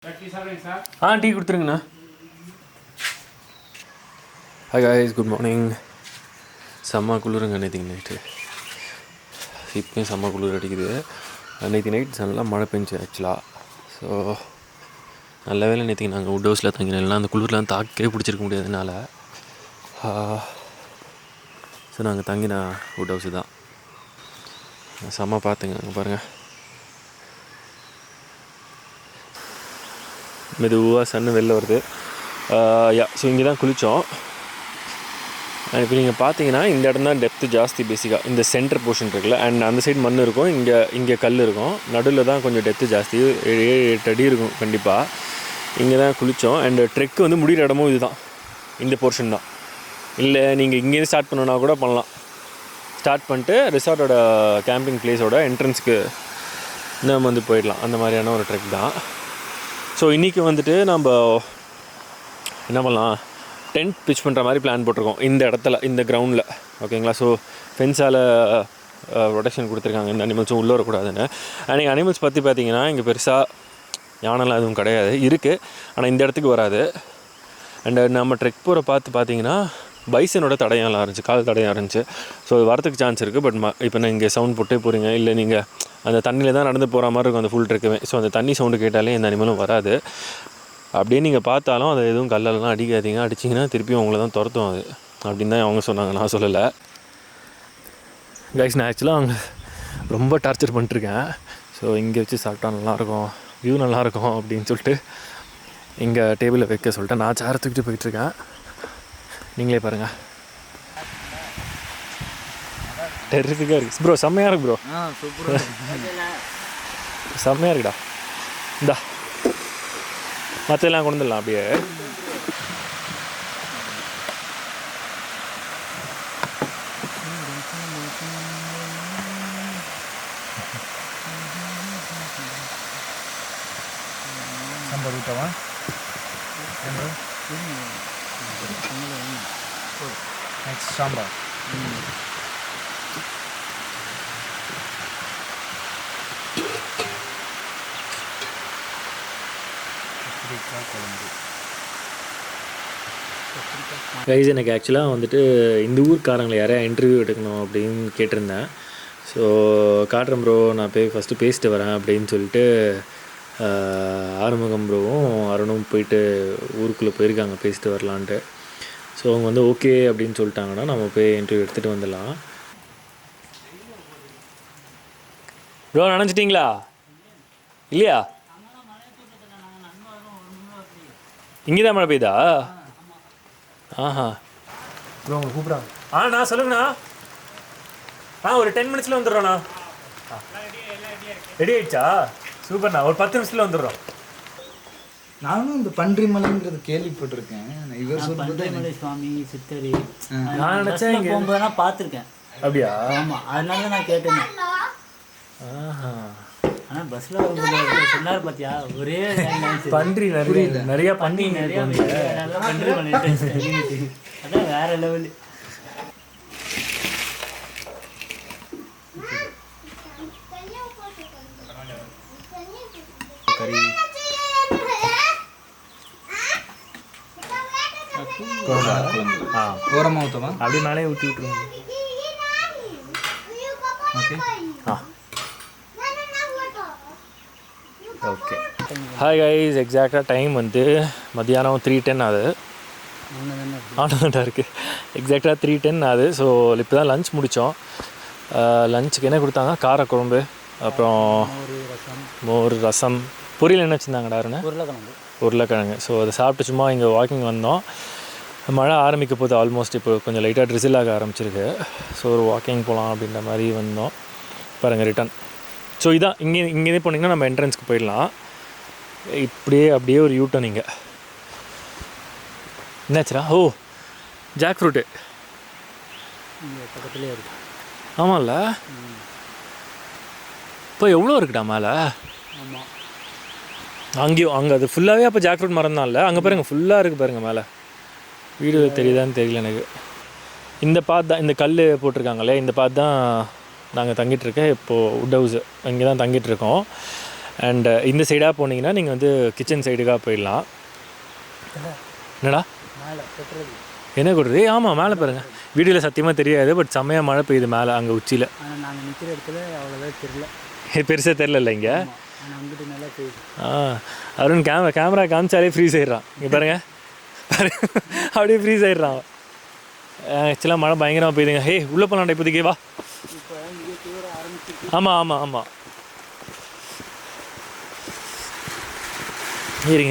Tea கொடுத்துருங்கண்ணா. Hi guys, good morning. செம்ம குளிருங்க நேற்று நைட்டு. இப்போயும் செம்ம குளிர் அடிக்குது. நேற்று நைட் நல்லா மழை பெஞ்சு ஆக்சுவலாக. ஸோ நல்ல வேலை நேற்றுக்கு நாங்கள் வுட் ஹவுஸில் தங்கினோம். அந்த குளிர்லாம் தாக்கே பிடிச்சிருக்க முடியாதுனால ஸோ நாங்கள் தங்கின வுட் ஹவுஸு தான். செம்ம பார்த்துங்க அங்கே பாருங்கள். மெதுவாக சன்னு வெளில வருது. ஸோ இங்கே தான் குளித்தோம். இப்போ நீங்கள் பார்த்தீங்கன்னா இந்த இடம் தான் டெப்த்து ஜாஸ்தி பேசிக்காக. இந்த சென்டர் போர்ஷன் இருக்குல்ல, அண்ட் அந்த சைடு மண் இருக்கும், இங்கே கல் இருக்கும். நடுவில் தான் கொஞ்சம் டெப்த்து ஜாஸ்தி, 7-8 அடி இருக்கும் கண்டிப்பாக. இங்கே தான் குளித்தோம். அண்டு ட்ரெக்கு வந்து முடிகிற இடமும் இது தான், இந்த போர்ஷன் தான். இல்லை நீங்கள் இங்கேருந்து ஸ்டார்ட் பண்ணணுன்னா கூட பண்ணலாம். ஸ்டார்ட் பண்ணிட்டு ரிசார்ட்டோட கேம்பிங் பிளேஸோட என்ட்ரன்ஸுக்கு நம்ம வந்து போயிடலாம். அந்த மாதிரியான ஒரு ட்ரெக் தான். ஸோ இன்றைக்கி வந்துட்டு நம்ம என்ன பண்ணலாம், டென்ட் பிச் பண்ணுற மாதிரி பிளான் போட்டிருக்கோம் இந்த இடத்துல, இந்த கிரவுண்டில். ஓகேங்களா? ஸோ ஃபென்ஸால் ப்ரொடெக்ஷன் கொடுத்துருக்காங்க, இந்த அனிமல்ஸும் உள்ளே வரக்கூடாதுன்னு. அன்றைக்கி அனிமல்ஸ் பற்றி பார்த்தீங்கன்னா இங்கே பெருசாக யானைலாம் எதுவும் கிடையாது, இருக்குது, ஆனால் இந்த இடத்துக்கு வராது. அண்டு நம்ம ட்ரெக் போகிற பார்த்தீங்கன்னா பைசனோட தடையெல்லாம் இருந்துச்சு, கால் தடையாக இருந்துச்சு. ஸோ அது வரத்துக்கு சான்ஸ் இருக்குது. பட் இப்போ நான் இங்கே சவுண்ட் போட்டே போகிறீங்க, இல்லை நீங்கள் அந்த தண்ணியில் தான் நடந்து போகிற மாதிரி இருக்கும் அந்த ஃபுல் ட்ரெக்குமே. ஸோ அந்த தண்ணி சவுண்டு கேட்டாலே எந்த அனிமலும் வராது. அப்படியே நீங்கள் பார்த்தாலும் அதை எதுவும் கல்லெல்லாம் அடிக்காதீங்க, அடிச்சிங்கன்னா திருப்பியும் அவங்கள தான் துரத்தும் அது அப்படின்னு தான் அவங்க சொன்னாங்க, நான் சொல்லலை. கைஸ், நான் ஆக்சுவலாக அவங்க ரொம்ப டார்ச்சர் பண்ணிட்டுருக்கேன். ஸோ இங்கே வச்சு சாப்பிட்டா நல்லாயிருக்கும், வியூ நல்லாயிருக்கும் அப்படின்னு சொல்லிட்டு இங்கே டேபிளில் வைக்க சொல்லிட்டு நான் சேரை தூக்கிட்டு போயிட்டுருக்கேன். நீங்களே பாருங்கள், டெரிஃபிக்காக இருக்குது ப்ரோ. செம்மையாக இருக்குது ப்ரோ, செம்மையாக இருக்குடா. இந்தா மற்றெல்லாம் கொண்டு வந்துடலாம் அப்படியே. சாம்பார் கைஸ், எனக்கு ஆக்சுவலாக வந்துட்டு இந்த ஊருக்காரங்களை யாரையா இன்டர்வியூ எடுக்கணும் அப்படின்னு கேட்டிருந்தேன். ஸோ காட்டுறேன் ப்ரோ, நான் ஃபஸ்ட்டு பேசிட்டு வரேன் அப்படின்னு சொல்லிட்டு ஆறுமுகம் ப்ரோவும் அருணும் போயிட்டு ஊருக்குள்ளே போயிருக்காங்க பேசிட்டு வரலான்ட்டு. ஸோ அவங்க வந்து ஓகே அப்படின்னு சொல்லிட்டாங்கன்னா நம்ம போய் இன்டர்வியூ எடுத்துகிட்டு வந்துடலாம். ப்ரோ நினச்சிட்டிங்களா இல்லையா? இங்கே தான் மழை பெய்யுதா? ஆஹா ப்ரோ, உங்களை கூப்பிட்றாங்க. நான் சொல்லுங்கண்ணா. ஒரு 10 மினிட்ஸில் வந்துடுறோண்ணா. ரெடி ஆகிடுச்சா? சூப்பர்ண்ணா, ஒரு 10 நிமிஷத்தில் வந்துடுறோம். நானும் இந்த பன்றிமலைங்கிறது கேள்விப்பட்டிருக்கேன். இவர் பன்றிமலை சுவாமி சித்தரி நான் நினச்சேன் இங்கே போகும்போது நான் பார்த்துருக்கேன். அப்படியா? ஆமாம், அதனால தான் நான் கேட்டேன். ஆஹா, ஆனால் பஸ்ஸில் சொன்னார் பார்த்தியா, ஒரே பன்றி நிறையா பன்றி நிறையா பன்றிமலை அதான் வேற லெவலு. கறி ஓரமாக ஊற்றவா? அப்படியே மேலே ஊற்றி விட்டுருவோம். Okay okay. ஹாய் கைஸ், எக்ஸாக்டாக டைம் வந்து மத்தியானம் 3:10 ஆகுது. ஆனதாண்டா இருக்குது. எக்ஸாக்டாக 3:10 ஆகுது. ஸோ இப்போ தான் லஞ்ச் முடித்தோம். லஞ்சுக்கு என்ன கொடுத்தாங்க? காரக்குழம்பு, அப்புறம் மோர், ரசம், பொரியல் என்ன வச்சுருந்தாங்கடாருன்னு? உருளைக்கிழங்கு. ஸோ அதை சாப்பிட்டு சும்மா இங்கே வாக்கிங் வந்தோம். மழை ஆரம்பிக்க போது ஆல்மோஸ்ட் இப்போ கொஞ்சம் லைட்டாக ட்ரிசில் ஆக ஆரம்பிச்சிருக்கு. ஸோ ஒரு வாக்கிங் போகலாம் அப்படின்ற மாதிரி வந்தோம். பாருங்கள் ரிட்டன். ஸோ இதான் இங்கேயே போனீங்கன்னா நம்ம என்ட்ரன்ஸ்க்கு போயிடலாம். அப்படியே ஒரு யூட்டன். இங்கே என்னாச்சுரா? ஓ, ஜாக் ஃப்ரூட்டு பக்கத்துலேயே இருக்கு. ஆமாம்ல, இப்போ எவ்வளோ இருக்குடா மேலே? ஆமாம், அங்கேயும் அங்கே அது ஃபுல்லாகவே அப்போ ஜாக் ஃப்ரூட் மரம் தான் இல்லை? அங்கே பாருங்கள் ஃபுல்லாக இருக்குது பாருங்கள் மேலே. வீடு தெரியுதான்னு தெரியல எனக்கு. இந்த பாத் தான், இந்த கல் போட்டிருக்காங்களே, இந்த பாத் தான் நாங்கள் தங்கிட்டுருக்கேன் இப்போது. வுட் ஹவுஸு இங்கே தான் தங்கிட்டுருக்கோம். அண்ட் இந்த சைடாக போனீங்கன்னா நீங்கள் வந்து கிச்சன் சைடுக்காக போயிடலாம். என்னடா மேலே பெட்ரோல் என்ன கொடுறது? ஆமாம், மேலே பாருங்கள். வீடியோவில் சத்தியமாக தெரியாது, பட் செம்மையாக மழை பெய்யுது மேலே அங்கே உச்சியில். ஆனால் நாங்கள் நிற்கிற இடத்துல அவ்வளோதான் தெரியல, பெருசாக தெரில இங்கே. ஆனால் அங்கிட்டு நல்லா பெய்யுது. அருண் கேமரா காமிச்சாலே ஃப்ரீஸ் ஆயிடுறான். இங்கே பாருங்கள் அப்படியே ஃப்ரீஸ் ஆயிடுறான். ஆக்சுவலாக மழை பயங்கரமாக பெய்யுதுங்க. ஹே உள்ளே போகலாண்டா இப்போதைக்கு, வா. இப்போ இங்கே தூர ஆரம்பிச்சிருக்கு. ஆமாம்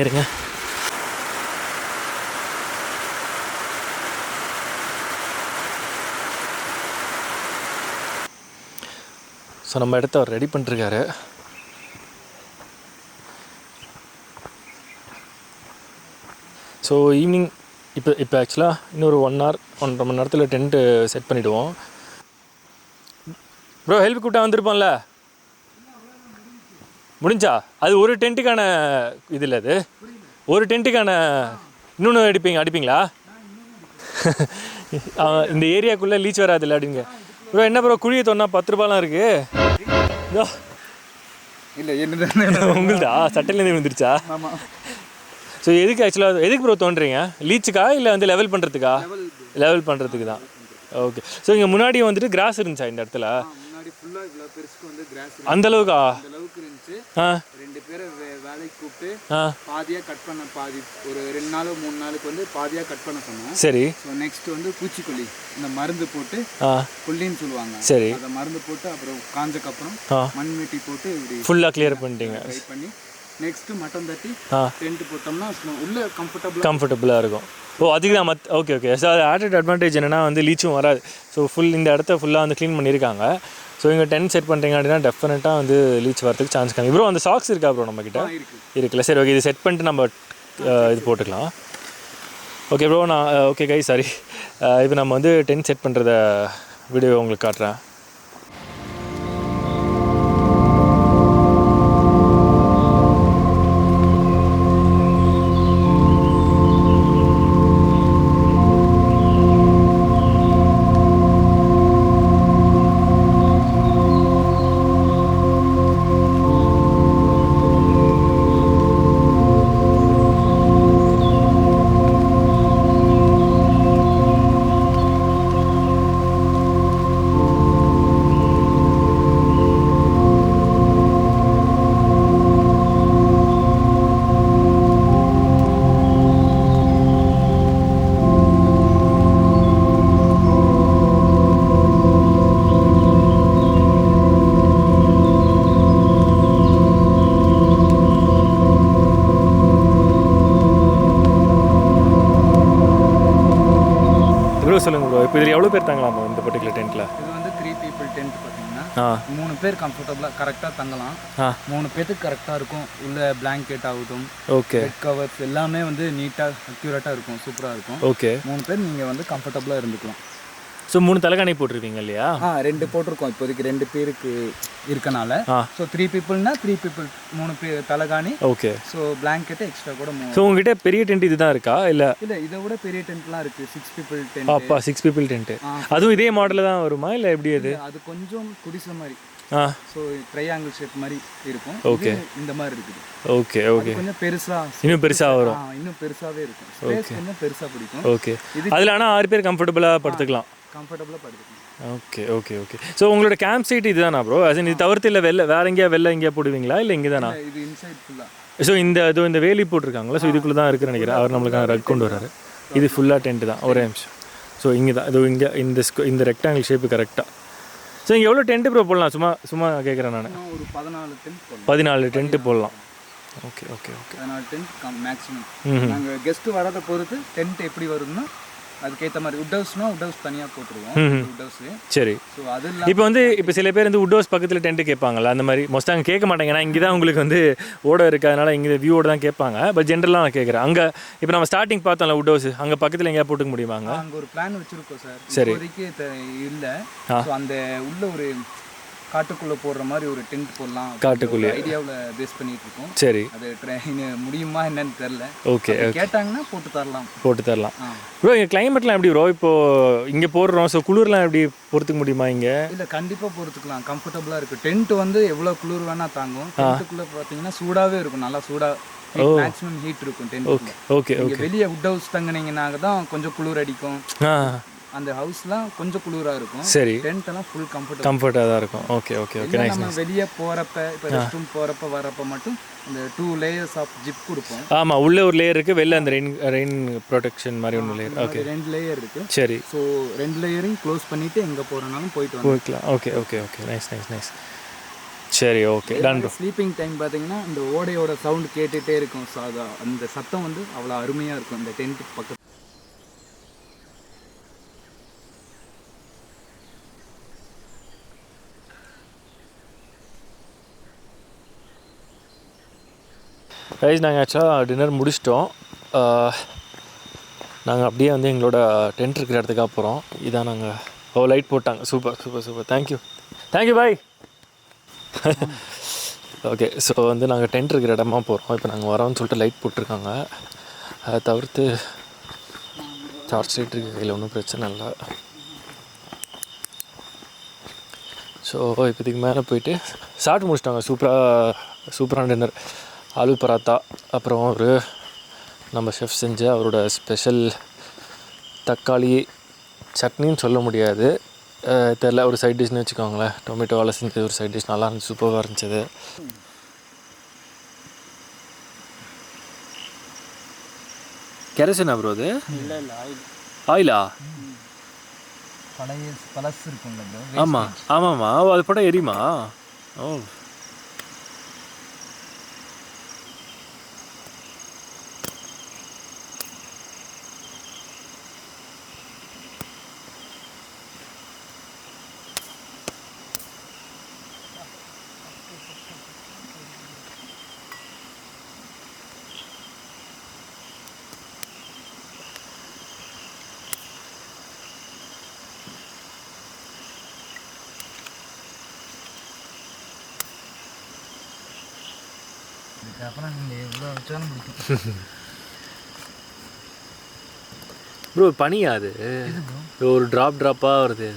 இருங்க. ஸோ நம்ம இடத்த அவர் ரெடி பண்ணிருக்காரு. ஸோ ஈவினிங் இப்போ ஆக்சுவலாக இன்னொரு 1 hour 1.5 மணி நேரத்தில் டென்ட்டு செட் பண்ணிவிடுவோம். ப்ரோ ஹெல்ப் கூப்பிட்டா வந்திருப்போம்ல, முடிஞ்சா? அது ஒரு டென்ட்டுக்கான இது இல்லை, அது ஒரு டென்ட்டுக்கான. இன்னொன்று அடிப்பீங்களா? இந்த ஏரியாக்குள்ளே லீச் வராதுல்ல அப்படிங்க. ப்ரோ என்ன ப்ரோ குழியை தோணா 10 ரூபாலாம் இருக்குது. இதோ இல்லை என்ன உங்களுதா? சட்டையிலேருந்து வந்துருச்சா? ஆமாம். ஸோ எதுக்கு ப்ரோ தோன்றீங்க? லீச்சுக்கா இல்லை வந்து லெவல் பண்ணுறதுக்கா? லெவல் பண்ணுறதுக்கு தான். ஓகே. ஸோ இங்கே முன்னாடி வந்துட்டு கிராஸ் இருந்துச்சா இந்த இடத்துல? முன்னாடி ஃபுல்லாக இவ்வளோ பெருசுக்கு வந்து கிராஸ் அந்தளவுக்கா? அளவுக்கு இருந்துச்சு. 2 பேரை வேலைக்கு கூப்பிட்டு பாதியாக கட் பண்ண, பாதி ஒரு 2 நாள் 3 நாளுக்கு வந்து பாதியாக கட் பண்ண சொன்னோம். சரி. ஸோ நெக்ஸ்ட் வந்து பூச்சிக்கொல்லி இந்த மருந்து போட்டு, கொல்லின்னு சொல்லுவாங்க. சரி. அதை மருந்து போட்டு அப்புறம் காஞ்சக்கப்புறம் மண் வெட்டி போட்டு இப்படி ஃபுல்லாக கிளியர் பண்ணிட்டீங்க. ட்ரை பண்ணி நெக்ஸ்ட்டு மட்டன் தட்டி டென்ட் போட்டோம்னா உள்ளே கம்ஃபர்டபுளாக இருக்கும். ஓ அதுக்கு தான் ஓகே. ஸோ அது ஆடட் அட்வான்டேஜ் என்னென்னா வந்து லீச்சும் வராது. ஸோ இந்த இடத்த ஃபுல்லாக வந்து க்ளீன் பண்ணியிருக்காங்க. ஸோ இங்கே டென்ட் செட் பண்ணுறீங்க அப்படின்னா டெஃபினட்டாக வந்து லீச் வரதுக்கு சான்ஸ் கம்மி. ப்ரோ அந்த சாக்ஸ் இருக்கா ப்ரோ நம்மக்கிட்ட? இருக்குல்ல. சரி ஓகே, இது செட் பண்ணிட்டு நம்ம இது போட்டுக்கலாம். ஓகே ப்ரோ, ஓகே கை சாரி. இப்போ நம்ம வந்து டென்ட் செட் பண்ணுறத வீடியோ உங்களுக்கு காட்டுறேன். சொல்லுங்கள் ப்ரோ, இப்போ இதில் எவ்வளோ பேர் தங்கலாமா இந்த பர்டிகுலர் டென்ட்டில்? இது வந்து 3 people டென்ட் பார்த்தீங்கன்னா 3 பேர் கம்ஃபர்டபுளாக கரெக்டாக தங்கலாம். 3 பேருக்கு கரெக்டாக இருக்கும். உள்ள பிளாங்கெட் ஆகட்டும், ஓகே, பெட் கவர்ஸ் எல்லாமே வந்து நீட்டாக அக்யூரேட்டாக இருக்கும், சூப்பராக இருக்கும். ஓகே. 3 பேர் நீங்கள் வந்து கம்ஃபர்டபுளாக இருந்துக்கலாம். ஸோ 3 தலைகாணி போட்டிருப்பீங்க இல்லையா? 2 போட்டிருக்கோம் இப்போதைக்கு 2 பேருக்கு இருக்கனால. ஸோ 3 peopleனா 3 people 3 பேர் தலைகாணி. ஓகே. ஸோ பிளாங்கெட்டு எக்ஸ்ட்ரா கூட. ஸோ உங்ககிட்ட பெரிய டென்ட் இதுதான் இருக்கா இல்லை? இல்லை, இதை விட பெரிய டென்ட்லாம் இருக்குது. 6 people டென்ட். அப்பா 6 people டென்ட்டு அதுவும் இதே மாடலில் தான் வருமா இல்லை எப்படி? அது கொஞ்சம் குடிசை மாதிரி. ஸோ ட்ரையாங்கிள் ஷேப் மாதிரி இருக்கும். ஓகே. இந்த மாதிரி இருக்குது. ஓகே. கொஞ்சம் பெருசா, இன்னும் பெருசாக வரும். இன்னும் பெருசாகவே இருக்கும். ஸ்பேஸ் கொஞ்சம் பெருசாக பிடிக்கும். ஓகே. அதில் ஆனால் 6 பேர் கம்ஃபர்டபுளாக படுத்துக்கலாம். ஓகே. ஸோ உங்களோட கேம்ப் சைட் இதுதானா ப்ரோ? இது தவிர்த்து இல்லை வேற எங்கேயா போடுவீங்களா இல்லை இங்கே தானா? இது இன்சைட் ஃபுல்லாக. ஸோ இந்த வேலி போட்டிருக்காங்களா? ஸோ இதுக்குள்ளே தான் இருக்குன்னு நினைக்கிறேன். அவர் நம்மளுக்கு ரக் கொண்டு வராரு. இது ஃபுல்லாக டென்ட்டு தான். ஒரே நிமிஷம். ஸோ இங்கே தான் இங்கே இந்த ரெக்டாங்கிள் ஷேப்பு கரெக்டாக. ஸோ இங்கே எவ்வளோ டென்ட்டு ப்ரோ போடலாம்? சும்மா கேட்குறேன் நான். ஒரு 14 டென்ட் 14 டென்ட்டு போடலாம். ஓகே. 14 tent maximum. நாங்கள் கெஸ்ட்டு வரதை பொறுத்து டென்ட் எப்படி வரும்னா அதுக்கேற்ற மாதிரி. வுட் ஹவுஸ் தனியாக போட்டுருவோம். Would house. சரி. ஸோ அது இப்போ சில பேர் வுட் ஹவுஸ் பக்கத்தில் டென்ட் கேட்பாங்கல்ல, அந்த மாதிரி மோஸ்ட்டாக அங்கே கேட்க மாட்டாங்க. ஏன்னா இங்கே தான் உங்களுக்கு ஓட இருக்குது, அதனால் இங்கே வியூவோட தான் கேட்பாங்க. பட் ஜென்ரலாக நான் கேட்குறேன். அங்கே இப்போ நம்ம ஸ்டார்டிங் பார்த்தோம்ல வுட் ஹவுஸ், அங்கே பக்கத்தில் எங்கேயா போட்டுக்க முடியுமாங்க? அங்கே ஒரு பிளான் வச்சுருக்கோம் சார். சரி. இப்போதைக்கு இல்லை. ஸோ அந்த உள்ள ஒரு காட்டுக்குள்ளே போடுற மாதிரி ஒரு டென்ட் போடலாம் காட்டுக்குள்ளே ஐடியாவில் பேஸ் பண்ணிட்டு இருக்கோம். சரி, அது ட்ரெயின் முடியுமா என்னன்னு தெரில. ஓகே, கேட்டாங்கன்னா போட்டு தரலாம். ப்ரோ இங்கே கிளைமேட்லாம் எப்படி ப்ரோ? இப்போது இங்கே போடுறோம், ஸோ குளிர்லாம் எப்படி பொறுத்துக்க முடியுமா இங்கே? இல்லை, கண்டிப்பாக பொறுத்துக்கலாம், கம்ஃபர்டபுளாக இருக்குது. டென்ட் வந்து எவ்வளோ குளிர் வேணால் தாங்கும். டென்ட்டுக்குள்ளே பார்த்தீங்கன்னா சூடாகவே இருக்கும், நல்லா சூடாக மேக்ஸிமம் ஹீட் இருக்கும் டென்ட். Okay okay. வெளியே வுட் ஹவுஸ் தங்கினீங்கன்னாக தான் கொஞ்சம் குளிர் அடிக்கும். அந்த ஹவுஸ்லாம் கொஞ்சம் குளிராக இருக்கும். சரி, டென்ட் எல்லாம் ஃபுல் கம்ஃபர்ட்டாக தான் இருக்கும். Okay okay okay. நம்ம வெளியே போகிறப்ப இப்போ ரெஸ்ட் ரூம் போகிறப்ப வரப்போ மட்டும் இந்த 2 லேயர்ஸ் ஆஃப் ஜிப் கொடுப்போம். ஆமாம், உள்ளே ஒரு லேயர் இருக்குது, வெளில அந்த ரெயின் ப்ரொடெக்ஷன் மாதிரி ஒன்று லேயர். ஓகே, 2 லேயர் இருக்குது. சரி, ஸோ 2 லேயரையும் க்ளோஸ் பண்ணிவிட்டு எங்கே போகிறனாலும் போயிட்டு போய்க்கலாம். Okay okay okay. நைஸ். சரி, okay, done bro. Sleeping time பார்த்தீங்கன்னா இந்த ஓடையோட சவுண்ட் கேட்டுகிட்டே இருக்கும். ஸோ அது அந்த சத்தம் வந்து அவ்வளோ அருமையாக இருக்கும் இந்த டென்ட் பக்கத்து. ரைஸ் நாங்கள் ஆக்சுவலாக டின்னர் முடிச்சிட்டோம். நாங்கள் அப்படியே வந்து எங்களோட டென்ட் இருக்கிற இடத்துக்காக போகிறோம். இதான் நாங்கள் லைட் போட்டாங்க. Super. Thank you bye. Okay, so வந்து நாங்கள் டென்ட் இருக்கிற இடமா போகிறோம். இப்போ நாங்கள் வரோம்னு சொல்லிட்டு லைட் போட்டிருக்காங்க. அதை தவிர்த்து டார்ச் லைட் இருக்க கையில் ஒன்றும் பிரச்சனை இல்லை. ஸோ இப்போதைக்கு மேலே போயிட்டு சாப்பிட்டு முடிச்சிட்டாங்க. சூப்பரான டின்னர். ஆலு பராத்தா, அப்புறம் நம்ம ஷெஃப் செஞ்ச அவரோட ஸ்பெஷல் தக்காளி சட்னின்னு சொல்ல முடியாது, தெரில, ஒரு சைட் டிஷ்னு வச்சுக்கோங்களேன். டொமேட்டோவால் செஞ்சது ஒரு சைட் டிஷ், நல்லா இருந்துச்சு, சூப்பராக இருந்துச்சு. கெரசினா ப்ரோ அது? இல்லை ஆயிலா? பழசு இருக்கும்ல ப்ரோ. ஆமாம்மா, அது போட்டால் எரியுமா? ஓ, அப்புறம் நீங்கள் எவ்வளோ வச்சாலும் பிடிக்கும் ப்ரோ. பனியா அது? ஒரு ட்ராப்பாக வருது.